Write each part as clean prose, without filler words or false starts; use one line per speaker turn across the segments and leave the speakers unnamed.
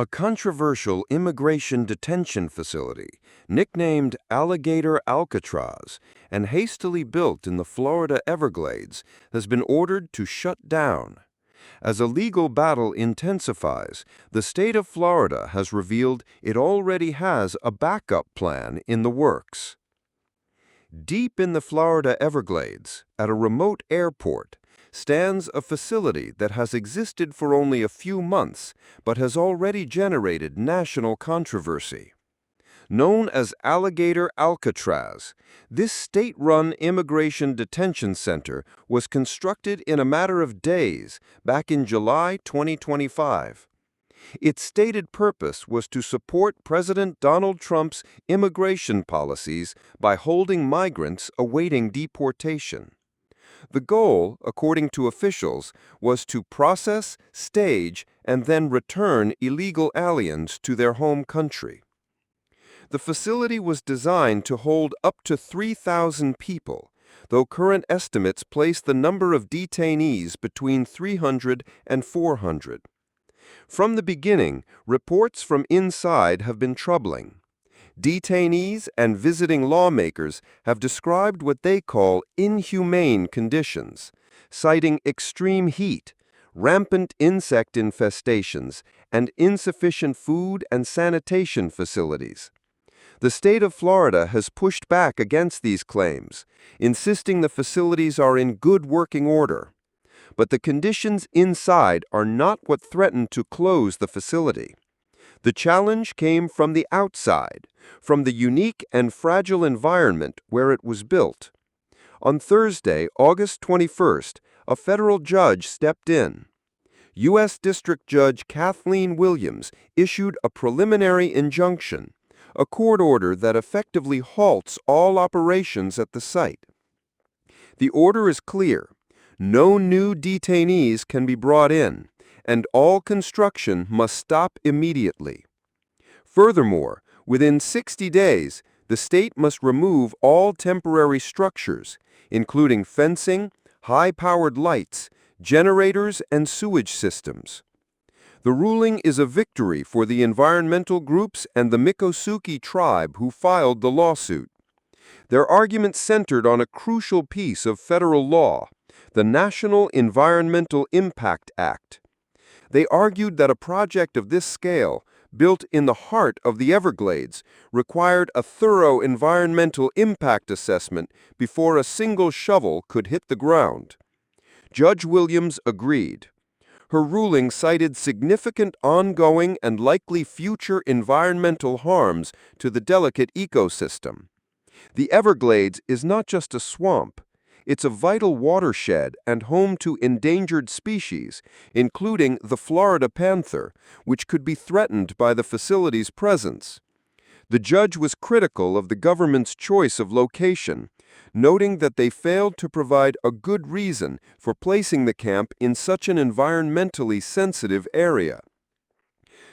A controversial immigration detention facility, nicknamed Alligator Alcatraz and hastily built in the Florida Everglades, has been ordered to shut down. As a legal battle intensifies, the state of Florida has revealed it already has a backup plan in the works. Deep in the Florida Everglades, at a remote airport, stands a facility that has existed for only a few months but has already generated national controversy. Known as Alligator Alcatraz, this state-run immigration detention center was constructed in a matter of days back in July 2025. Its stated purpose was to support President Donald Trump's immigration policies by holding migrants awaiting deportation. The goal, according to officials, was to process, stage, and then return illegal aliens to their home country. The facility was designed to hold up to 3,000 people, though current estimates place the number of detainees between 300 and 400. From the beginning, reports from inside have been troubling. Detainees and visiting lawmakers have described what they call inhumane conditions, citing extreme heat, rampant insect infestations, and insufficient food and sanitation facilities. The state of Florida has pushed back against these claims, insisting the facilities are in good working order. But the conditions inside are not what threatened to close the facility. The challenge came from the outside, from the unique and fragile environment where it was built. On Thursday, August 21st, a federal judge stepped in. U.S. District Judge Kathleen Williams issued a preliminary injunction, a court order that effectively halts all operations at the site. The order is clear. No new detainees can be brought in, and all construction must stop immediately. Furthermore, within 60 days, the state must remove all temporary structures, including fencing, high-powered lights, generators, and sewage systems. The ruling is a victory for the environmental groups and the Miccosukee tribe who filed the lawsuit. Their argument centered on a crucial piece of federal law, the National Environmental Impact Act. They argued that a project of this scale, built in the heart of the Everglades, required a thorough environmental impact assessment before a single shovel could hit the ground. Judge Williams agreed. Her ruling cited significant ongoing and likely future environmental harms to the delicate ecosystem. The Everglades is not just a swamp. It's a vital watershed and home to endangered species, including the Florida panther, which could be threatened by the facility's presence. The judge was critical of the government's choice of location, noting that they failed to provide a good reason for placing the camp in such an environmentally sensitive area.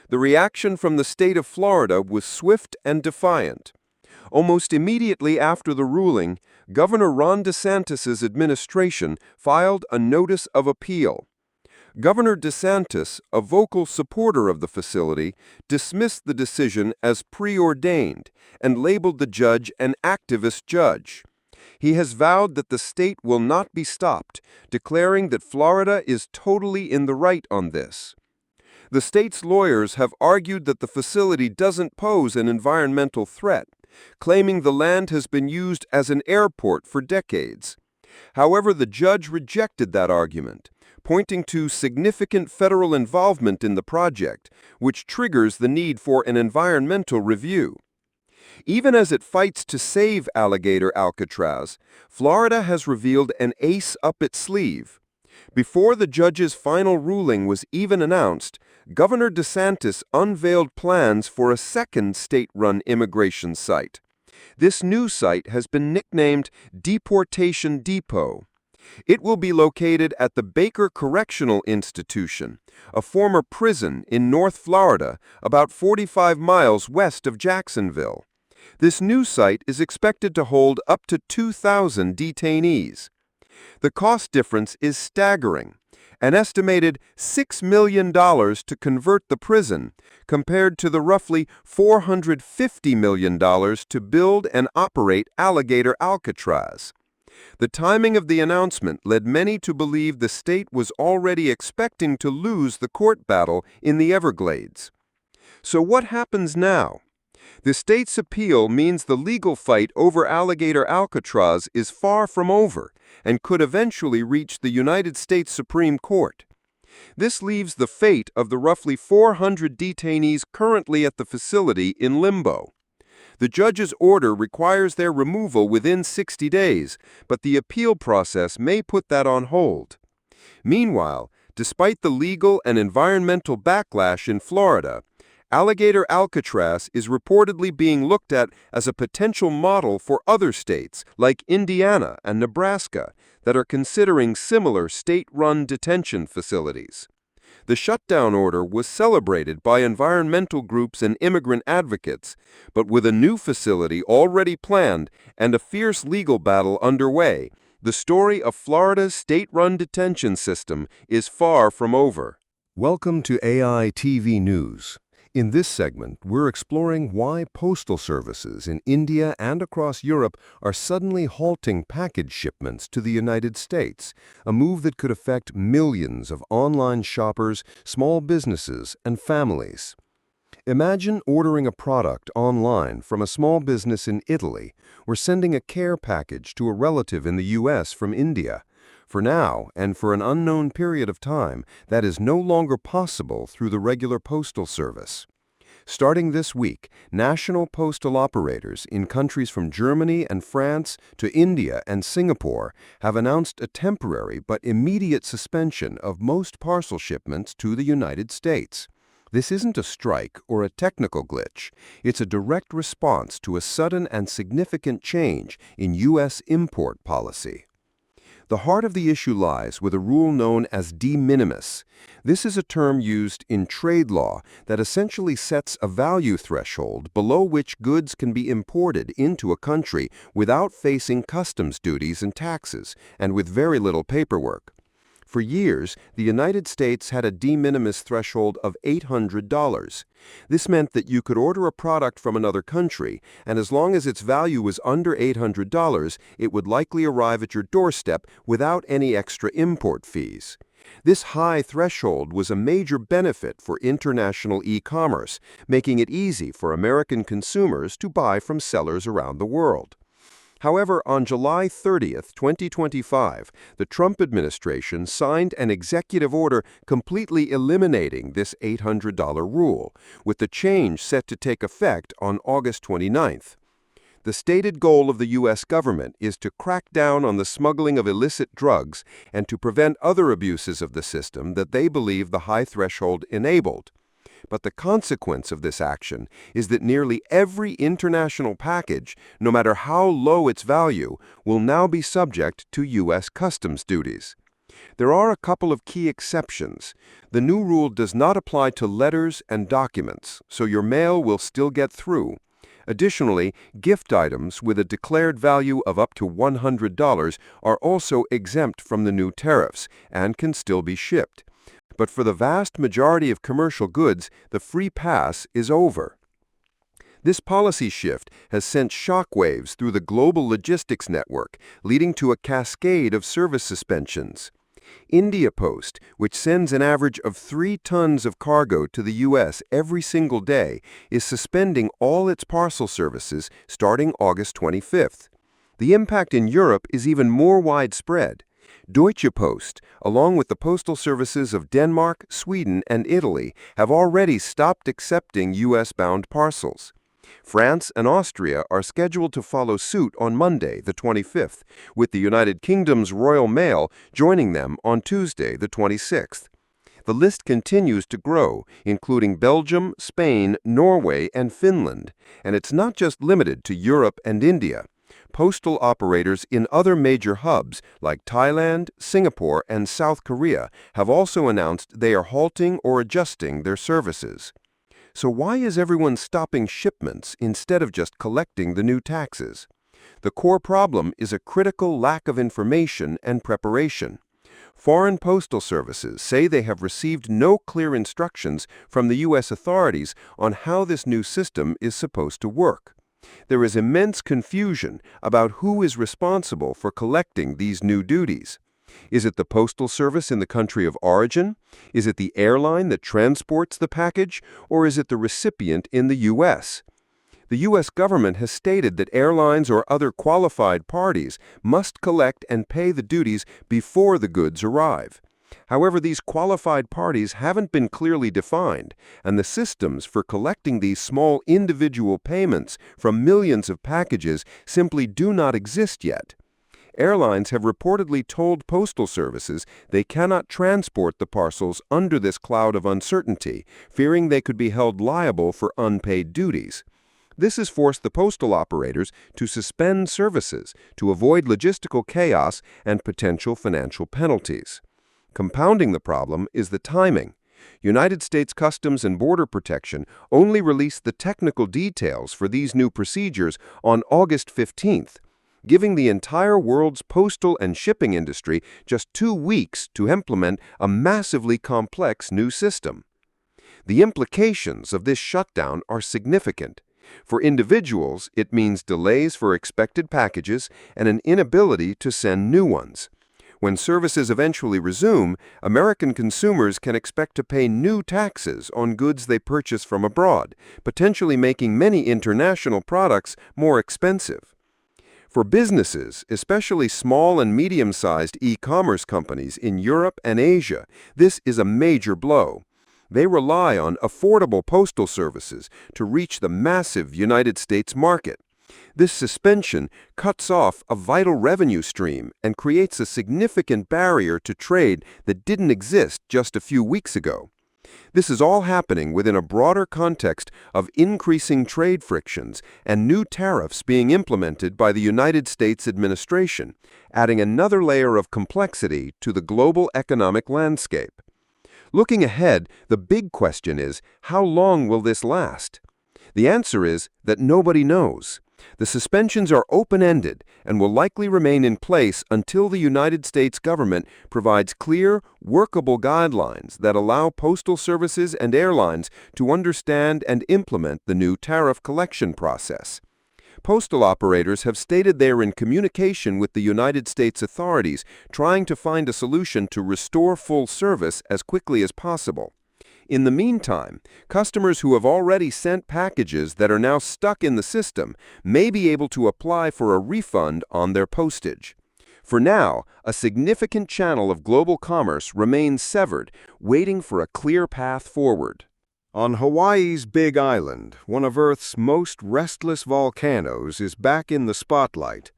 The reaction from the state of Florida was swift and defiant. Almost immediately after the ruling, Governor Ron DeSantis' administration filed a notice of appeal. Governor DeSantis, a vocal supporter of the facility, dismissed the decision as preordained and labeled the judge an activist judge. He has vowed that the state will not be stopped, declaring that Florida is totally in the right on this. The state's lawyers have argued that the facility doesn't pose an environmental threat, claiming the land has been used as an airport for decades. However, the judge rejected that argument, pointing to significant federal involvement in the project, which triggers the need for an environmental review. Even as it fights to save Alligator Alcatraz, Florida has revealed an ace up its sleeve. Before the judge's final ruling was even announced, Governor DeSantis unveiled plans for a second state-run immigration site. This new site has been nicknamed Deportation Depot. It will be located at the Baker Correctional Institution, a former prison in North Florida, about 45 miles west of Jacksonville. This new site is expected to hold up to 2,000 detainees. The cost difference is staggering. an estimated $6 million to convert the prison, compared to the roughly $450 million to build and operate Alligator Alcatraz. The timing of the announcement led many to believe the state was already expecting to lose the court battle in the Everglades. So what happens now? The state's appeal means the legal fight over Alligator Alcatraz is far from over and could eventually reach the United States Supreme Court. This leaves the fate of the roughly 400 detainees currently at the facility in limbo. The judge's order requires their removal within 60 days, but the appeal process may put that on hold. Meanwhile, despite the legal and environmental backlash in Florida, Alligator Alcatraz is reportedly being looked at as a potential model for other states like Indiana and Nebraska that are considering similar state-run detention facilities. The shutdown order was celebrated by environmental groups and immigrant advocates, but with a new facility already planned and a fierce legal battle underway, the story of Florida's state-run detention system is far from over. Welcome to AITV News. In this segment, we're exploring why postal services in India and across Europe are suddenly halting package shipments to the United States, a move that could affect millions of online shoppers, small businesses, and families. Imagine ordering a product online from a small business in Italy or sending a care package to a relative in the U.S. from India. For now, and for an unknown period of time, that is no longer possible through the regular postal service. Starting this week, national postal operators in countries from Germany and France to India and Singapore have announced a temporary but immediate suspension of most parcel shipments to the United States. This isn't a strike or a technical glitch. It's a direct response to a sudden and significant change in U.S. import policy. The heart of the issue lies with a rule known as de minimis. This is a term used in trade law that essentially sets a value threshold below which goods can be imported into a country without facing customs duties and taxes, and with very little paperwork. For years, the United States had a de minimis threshold of $800. This meant that you could order a product from another country, and as long as its value was under $800, it would likely arrive at your doorstep without any extra import fees. This high threshold was a major benefit for international e-commerce, making it easy for American consumers to buy from sellers around the world. However, on July 30, 2025, the Trump administration signed an executive order completely eliminating this $800 rule, with the change set to take effect on August 29. The stated goal of the U.S. government is to crack down on the smuggling of illicit drugs and to prevent other abuses of the system that they believe the high threshold enabled. But the consequence of this action is that nearly every international package, no matter how low its value, will now be subject to U.S. customs duties. There are a couple of key exceptions. The new rule does not apply to letters and documents, so your mail will still get through. Additionally, gift items with a declared value of up to $100 are also exempt from the new tariffs and can still be shipped. But for the vast majority of commercial goods, the free pass is over. This policy shift has sent shockwaves through the global logistics network, leading to a cascade of service suspensions. India Post, which sends an average of 3 tons of cargo to the U.S. every single day, is suspending all its parcel services starting August 25th. The impact in Europe is even more widespread. Deutsche Post, along with the postal services of Denmark, Sweden, and Italy, have already stopped accepting U.S.-bound parcels. France and Austria are scheduled to follow suit on Monday, the 25th, with the United Kingdom's Royal Mail joining them on Tuesday, the 26th. The list continues to grow, including Belgium, Spain, Norway, and Finland, and it's not just limited to Europe and India. Postal operators in other major hubs like Thailand, Singapore, and South Korea have also announced they are halting or adjusting their services. So why is everyone stopping shipments instead of just collecting the new taxes? The core problem is a critical lack of information and preparation. Foreign postal services say they have received no clear instructions from the U.S. authorities on how this new system is supposed to work. There is immense confusion about who is responsible for collecting these new duties. Is it the postal service in the country of origin? Is it the airline that transports the package? Or is it the recipient in the U.S.? The U.S. government has stated that airlines or other qualified parties must collect and pay the duties before the goods arrive. However, these qualified parties haven't been clearly defined, and the systems for collecting these small individual payments from millions of packages simply do not exist yet. Airlines have reportedly told postal services they cannot transport the parcels under this cloud of uncertainty, fearing they could be held liable for unpaid duties. This has forced the postal operators to suspend services to avoid logistical chaos and potential financial penalties. Compounding the problem is the timing. United States Customs and Border Protection only released the technical details for these new procedures on August 15th, giving the entire world's postal and shipping industry just 2 weeks to implement a massively complex new system. The implications of this shutdown are significant. For individuals, it means delays for expected packages and an inability to send new ones. When services eventually resume, American consumers can expect to pay new taxes on goods they purchase from abroad, potentially making many international products more expensive. For businesses, especially small and medium-sized e-commerce companies in Europe and Asia, this is a major blow. They rely on affordable postal services to reach the massive United States market. This suspension cuts off a vital revenue stream and creates a significant barrier to trade that didn't exist just a few weeks ago. This is all happening within a broader context of increasing trade frictions and new tariffs being implemented by the United States administration, adding another layer of complexity to the global economic landscape. Looking ahead, the big question is, how long will this last? The answer is that nobody knows. The suspensions are open-ended and will likely remain in place until the United States government provides clear, workable guidelines that allow postal services and airlines to understand and implement the new tariff collection process. Postal operators have stated they are in communication with the United States authorities, trying to find a solution to restore full service as quickly as possible. In the meantime, customers who have already sent packages that are now stuck in the system may be able to apply for a refund on their postage. For now, a significant channel of global commerce remains severed, waiting for a clear path forward. On Hawaii's Big Island, one of Earth's most restless volcanoes is back in the spotlight.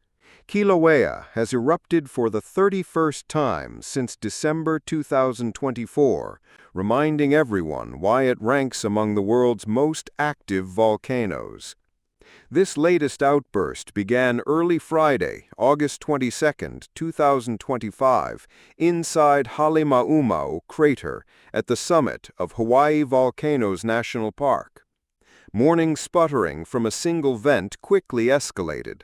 Kilauea has erupted for the 31st time since December 2024, reminding everyone why it ranks among the world's most active volcanoes. This latest outburst began early Friday, August 22, 2025, inside Halemaumau Crater at the summit of Hawaii Volcanoes National Park. Morning sputtering from a single vent quickly escalated.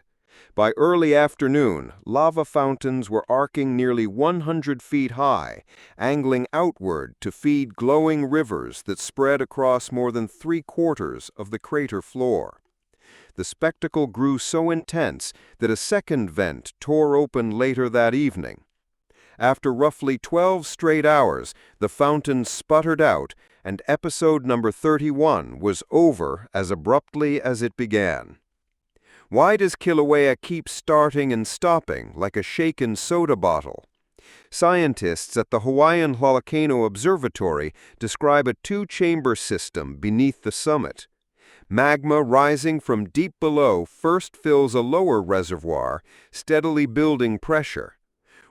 By early afternoon, lava fountains were arcing nearly 100 feet high, angling outward to feed glowing rivers that spread across more than 3/4 of the crater floor. The spectacle grew so intense that a second vent tore open later that evening. After roughly 12 straight hours, the fountain sputtered out, and episode number 31 was over as abruptly as it began. Why does Kilauea keep starting and stopping like a shaken soda bottle? Scientists at the Hawaiian Volcano Observatory describe a two-chamber system beneath the summit. Magma rising from deep below first fills a lower reservoir, steadily building pressure.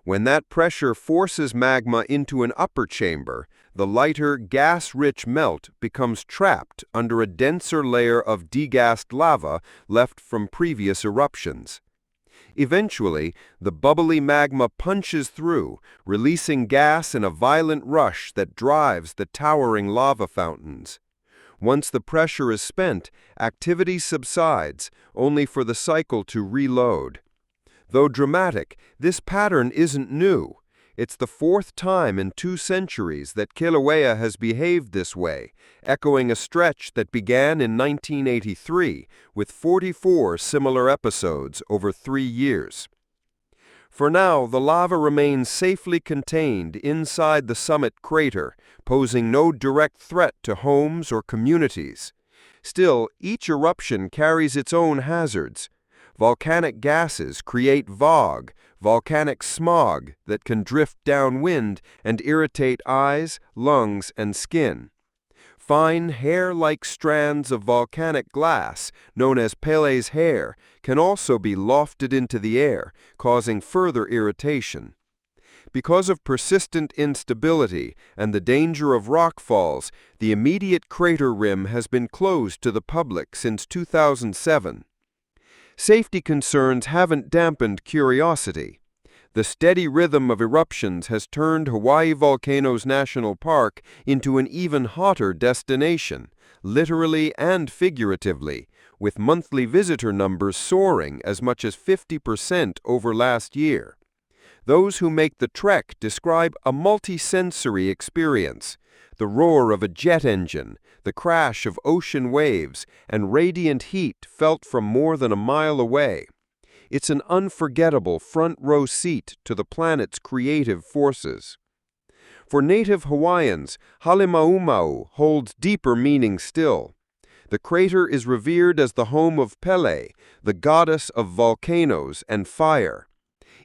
When that pressure forces magma into an upper chamber, the lighter, gas-rich melt becomes trapped under a denser layer of degassed lava left from previous eruptions. Eventually, the bubbly magma punches through, releasing gas in a violent rush that drives the towering lava fountains. Once the pressure is spent, activity subsides, only for the cycle to reload. Though dramatic, this pattern isn't new. It's the fourth time in 2 centuries that Kilauea has behaved this way, echoing a stretch that began in 1983 with 44 similar episodes over 3 years. For now, the lava remains safely contained inside the summit crater, posing no direct threat to homes or communities. Still, each eruption carries its own hazards. Volcanic gases create volcanic smog that can drift downwind and irritate eyes, lungs, and skin. Fine hair-like strands of volcanic glass, known as Pele's hair, can also be lofted into the air, causing further irritation. Because of persistent instability and the danger of rockfalls, the immediate crater rim has been closed to the public since 2007. Safety concerns haven't dampened curiosity. The steady rhythm of eruptions has turned Hawaii Volcanoes National Park into an even hotter destination, literally and figuratively, with monthly visitor numbers soaring as much as 50% over last year. Those who make the trek describe a multi-sensory experience. The roar of a jet engine, the crash of ocean waves, and radiant heat felt from more than a mile away. It's an unforgettable front-row seat to the planet's creative forces. For native Hawaiians, Halemaumau holds deeper meaning still. The crater is revered as the home of Pele, the goddess of volcanoes and fire.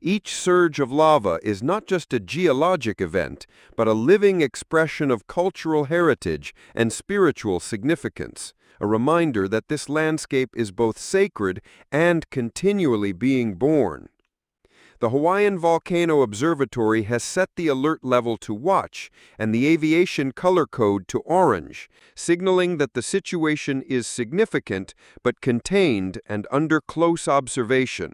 Each surge of lava is not just a geologic event, but a living expression of cultural heritage and spiritual significance, a reminder that this landscape is both sacred and continually being born. The Hawaiian Volcano Observatory has set the alert level to watch and the aviation color code to orange, signaling that the situation is significant but contained and under close observation.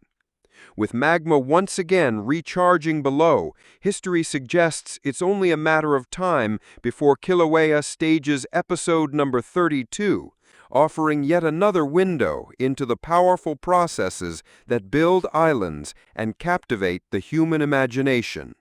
With magma once again recharging below, history suggests it's only a matter of time before Kilauea stages episode number 32, offering yet another window into the powerful processes that build islands and captivate the human imagination.